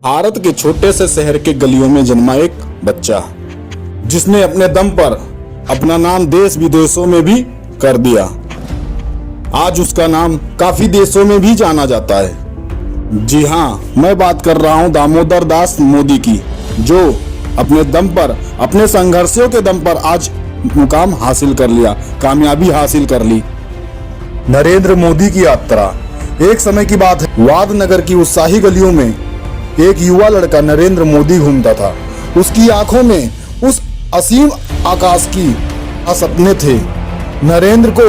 भारत के छोटे से शहर के गलियों में जन्मा एक बच्चा जिसने अपने दम पर अपना नाम देश विदेशों में भी कर दिया। आज उसका नाम काफी देशों में भी जाना जाता है। जी हाँ, मैं बात कर रहा हूँ दामोदर दास मोदी की, जो अपने दम पर, अपने संघर्षों के दम पर आज मुकाम हासिल कर लिया, कामयाबी हासिल कर ली। नरेंद्र मोदी की यात्रा। एक समय की बात है, वादनगर की उत्साही गलियों में एक युवा लड़का नरेंद्र मोदी घूमता था। उसकी आंखों में उस असीम आकाश की सपने थे। नरेंद्र को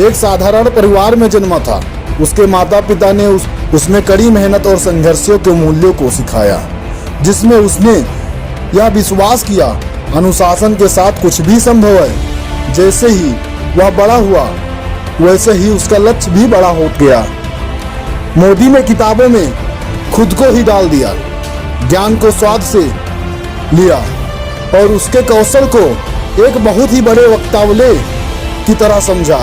एक साधारण परिवार में जन्मा था। उसके माता पिता ने उसमें कड़ी मेहनत और संघर्षों के मूल्यों को सिखाया, जिसमें उसने यह विश्वास किया, अनुशासन के साथ कुछ भी संभव है। जैसे ही वह बड़ा हुआ, वैसे ही उसका लक्ष्य भी बड़ा हो गया। मोदी ने किताबों में खुद को ही डाल दिया, ज्ञान को स्वाद से लिया और उसके कौशल को एक बहुत ही बड़े वक्तव्य की तरह समझा।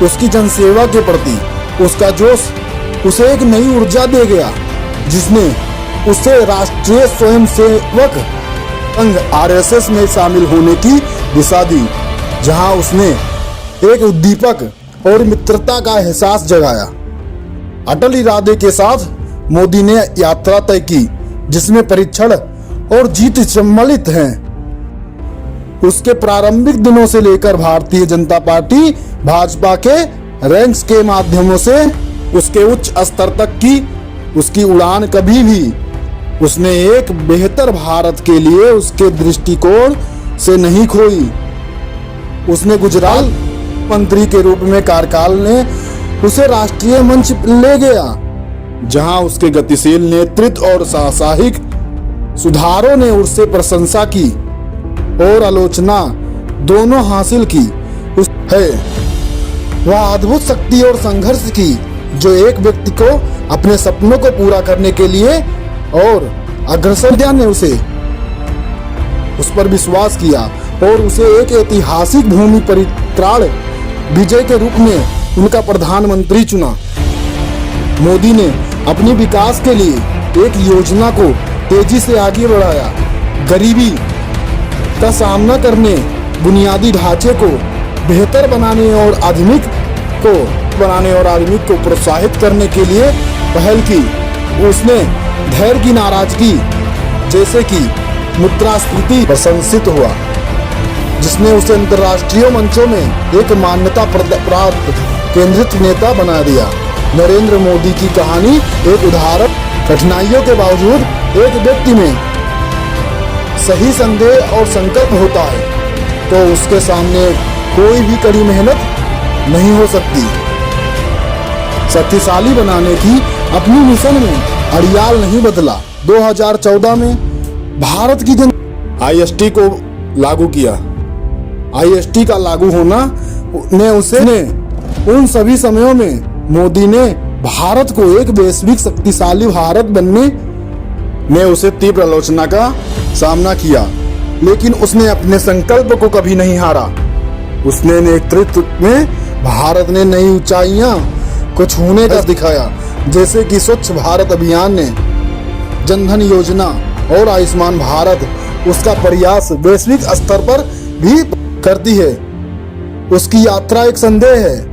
उसकी जनसेवा के प्रति उसका जोश उसे एक नई ऊर्जा दे गया, जिसने उसे राष्ट्रीय स्वयंसेवक संघ RSS में शामिल होने की दिशा दी, जहां उसने एक उद्दीपक और मित्रता का एहसास जगाया। अटल इरादे के साथ मोदी ने यात्रा तय की, जिसमें परीक्षण और जीत सम्मिलित हैं। उसके प्रारंभिक दिनों से लेकर भारतीय जनता पार्टी भाजपा के रैंक्स के माध्यमों से उसके उच्च स्तर तक की उसकी उड़ान कभी भी उसने एक बेहतर भारत के लिए उसके दृष्टिकोण से नहीं खोई। उसने गुजरात मंत्री के रूप में कार्यकाल ने उसे राष्ट्रीय मंच ले गया, जहां उसके गतिशील नेतृत्व और साहसिक सुधारों ने उससे प्रशंसा की और आलोचना दोनों हासिल की। वह अद्भुत शक्ति और संघर्ष की, जो एक व्यक्ति को अपने सपनों को पूरा करने के लिए और अग्रसर ने उस पर विश्वास किया और उसे एक ऐतिहासिक भूमि परित्राण विजय के रूप में उनका प्रधानमंत्री चुना। मोदी ने अपनी विकास के लिए एक योजना को तेजी से आगे बढ़ाया, गरीबी का सामना करने, बुनियादी ढांचे को बेहतर बनाने और आधुनिक को प्रोत्साहित करने के लिए पहल की। उसने धैर्य की नाराजगी जैसे कि मुद्रास्फीति प्रशंसित हुआ, जिसने उसे अंतर्राष्ट्रीय मंचों में एक मान्यता प्राप्त केंद्रित नेता बना दिया। नरेंद्र मोदी की कहानी एक उदाहरण, कठिनाइयों के बावजूद एक व्यक्ति में सही संदेह और संकल्प होता है तो उसके सामने कोई भी कड़ी मेहनत नहीं हो सकती। शक्तिशाली बनाने की अपनी मिशन में अड़ियाल नहीं बदला। 2014 में भारत की IST को लागू किया। IST का लागू होना ने उन सभी समयों में मोदी ने भारत को एक वैश्विक शक्तिशाली भारत बनने में उसे तीव्र आलोचना का सामना किया, लेकिन उसने अपने संकल्प को कभी नहीं हारा। उसने नेतृत्व में भारत ने नई ऊंचाइयां को छूने का दिखाया, जैसे कि स्वच्छ भारत अभियान ने, जनधन योजना और आयुष्मान भारत। उसका प्रयास वैश्विक स्तर पर भी करती है। उसकी यात्रा एक संदेश है